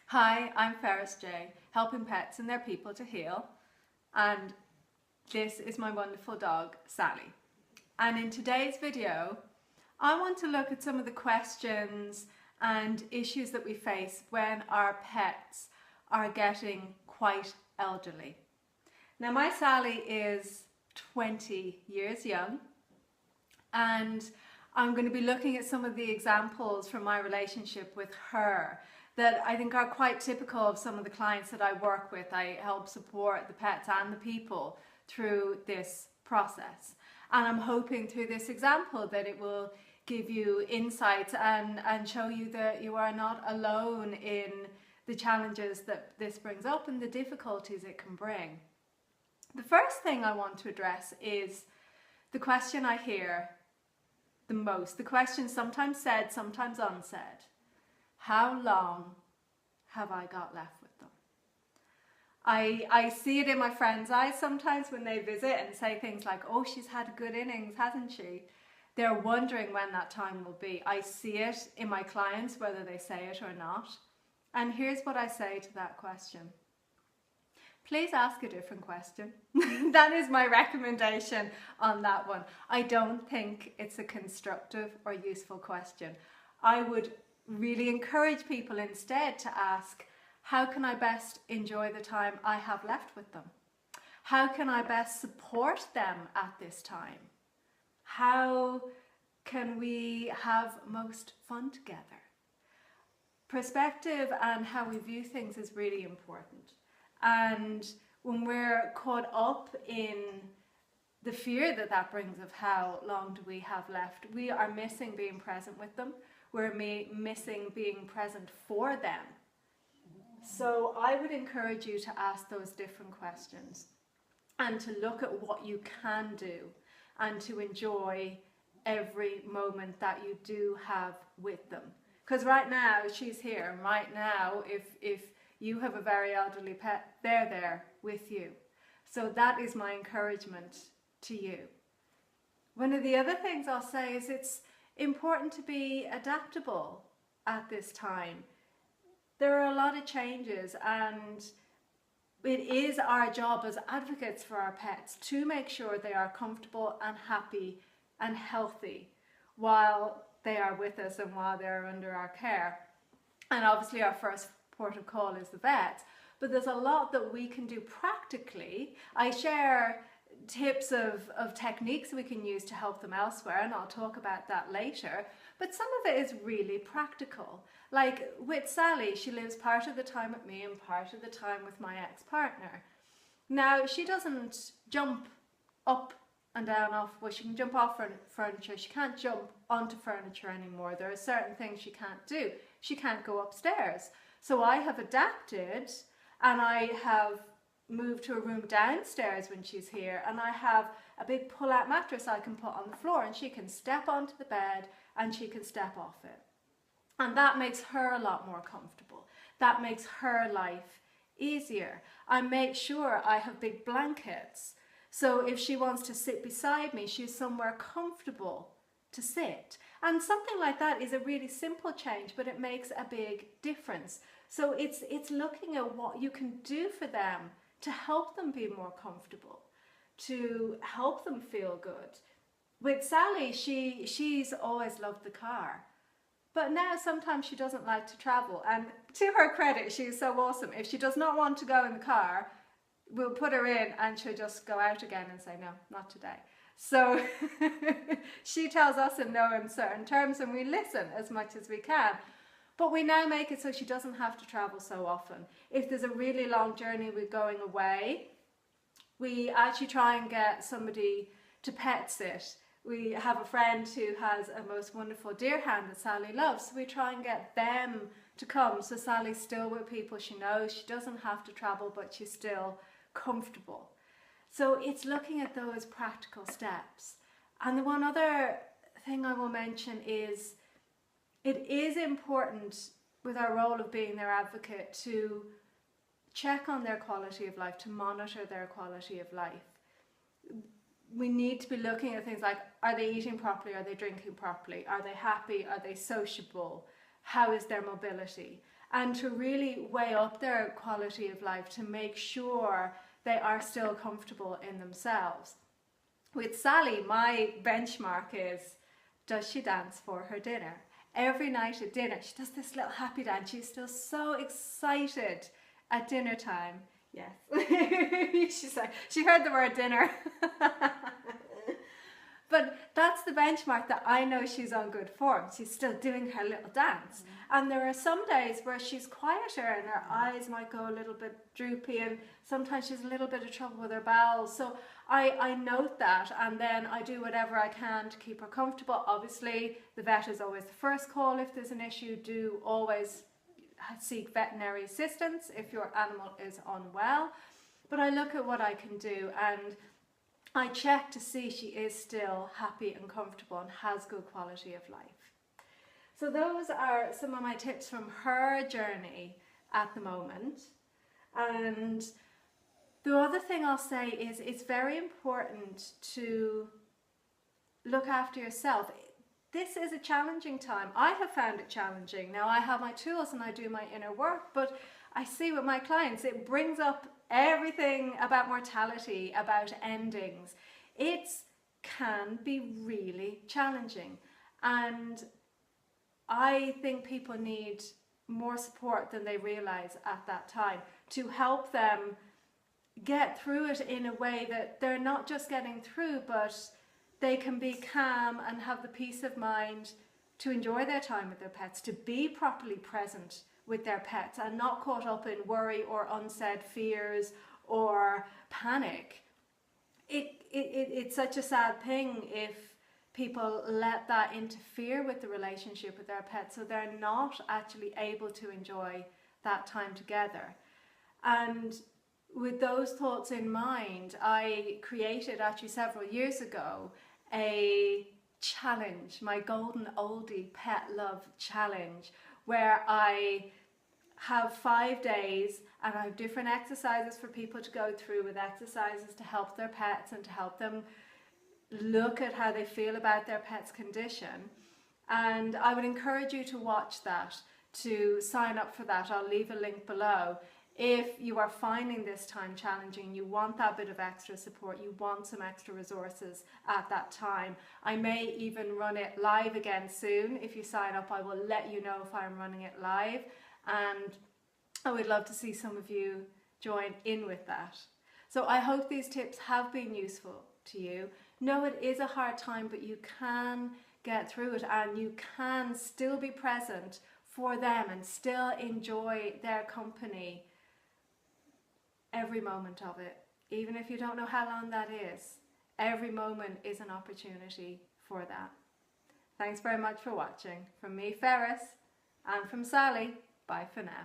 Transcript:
Hi, I'm Ferris J, helping pets and their people to heal, and this is my wonderful dog, Sally. And in today's video, I want to look at some of the questions and issues that we face when our pets are getting quite elderly. Now, my Sally is 20 years young, and I'm going to be looking at some of the examples from my relationship with her that I think are quite typical of some of the clients that I work with. I help support the pets and the people through this process. And I'm hoping through this example that it will give you insights and show you that you are not alone in the challenges that this brings up and the difficulties it can bring. The first thing I want to address is the question I hear the most. The question sometimes said, sometimes unsaid. How long have I got left with them? I see it in my friends' eyes sometimes when they visit and say things like, oh, she's had a good innings, hasn't she? They're wondering when that time will be. I see it in my clients, whether they say it or not. And here's what I say to that question. Please ask a different question. That is my recommendation on that one. I don't think it's a constructive or useful question. I would really encourage people instead to ask, how can I best enjoy the time I have left with them? How can I best support them at this time? How can we have most fun together? Perspective and how we view things is really important. And when we're caught up in the fear that that brings of how long do we have left, we are missing being present with them. We're missing being present for them. So I would encourage you to ask those different questions and to look at what you can do and to enjoy every moment that you do have with them. Because right now she's here, and right now if you have a very elderly pet, they're there with you. So that is my encouragement to you. One of the other things I'll say is it's important to be adaptable at this time. There are a lot of changes, and it is our job as advocates for our pets to make sure they are comfortable and happy and healthy while they are with us and while they're under our care. And obviously our first port of call is the vet, but there's a lot that we can do practically. I share tips of techniques we can use to help them elsewhere, and I'll talk about that later, but some of it is really practical. Like with Sally, she lives part of the time with me and part of the time with my ex-partner. Now, she doesn't jump up and down off, well, she can jump off furniture, she can't jump onto furniture anymore. There are certain things she can't do. She can't go upstairs. So I have adapted, and I have moved to a room downstairs when she's here, and I have a big pull-out mattress I can put on the floor, and she can step onto the bed and she can step off it. And that makes her a lot more comfortable. That makes her life easier. I make sure I have big blankets, so if she wants to sit beside me, she's somewhere comfortable to sit. And something like that is a really simple change, but it makes a big difference. So it's looking at what you can do for them to help them be more comfortable, to help them feel good. With Sally, she's always loved the car, but now sometimes she doesn't like to travel. And to her credit, she's so awesome. If she does not want to go in the car, we'll put her in and she'll just go out again and say, no, not today. So she tells us in no uncertain terms, and we listen as much as we can. But we now make it so she doesn't have to travel so often. If there's a really long journey we're going away, we actually try and get somebody to pet sit. We have a friend who has a most wonderful deer hound that Sally loves, so we try and get them to come. So Sally's still with people she knows. She doesn't have to travel, but she's still comfortable. So it's looking at those practical steps. And the one other thing I will mention is it is important with our role of being their advocate to check on their quality of life, to monitor their quality of life. We need to be looking at things like, are they eating properly? Are they drinking properly? Are they happy? Are they sociable? How is their mobility? and to really weigh up their quality of life to make sure they are still comfortable in themselves. With Sally, my benchmark is, does she dance for her dinner? Every night at dinner, she does this little happy dance. She's still so excited at dinner time. Yes. She's like, she heard the word dinner. But that's the benchmark that I know she's on good form. She's still doing her little dance. And there are some days where she's quieter and her eyes might go a little bit droopy, and sometimes she's a little bit of trouble with her bowels. So I note that, and then I do whatever I can to keep her comfortable. Obviously, the vet is always the first call if there's an issue. Do always seek veterinary assistance if your animal is unwell. But I look at what I can do, and I check to see she is still happy and comfortable and has good quality of life. So those are some of my tips from her journey at the moment. And the other thing I'll say is it's very important to look after yourself. This is a challenging time. I have found it challenging. Now I have my tools and I do my inner work, but I see with my clients, it brings up everything about mortality, about endings. It can be really challenging. And I think people need more support than they realize at that time to help them get through it in a way that they're not just getting through, but they can be calm and have the peace of mind to enjoy their time with their pets, to be properly present with their pets and not caught up in worry or unsaid fears or panic. It's such a sad thing if people let that interfere with the relationship with their pets, so they're not actually able to enjoy that time together. And with those thoughts in mind, I created actually several years ago a challenge, my Golden Oldie Pet Love Challenge, where I have 5 days and I have different exercises for people to go through, with exercises to help their pets and to help them look at how they feel about their pet's condition. And I would encourage you to watch that, to sign up for that. I'll leave a link below. If you are finding this time challenging, you want that bit of extra support, you want some extra resources at that time. I may even run it live again soon. If you sign up, I will let you know if I'm running it live, and I would love to see some of you join in with that. So I hope these tips have been useful to you. No, it is a hard time, but you can get through it and you can still be present for them and still enjoy their company every moment of it. Even if you don't know how long that is, every moment is an opportunity for that. Thanks very much for watching. From me, Ferris, and from Sally, bye for now.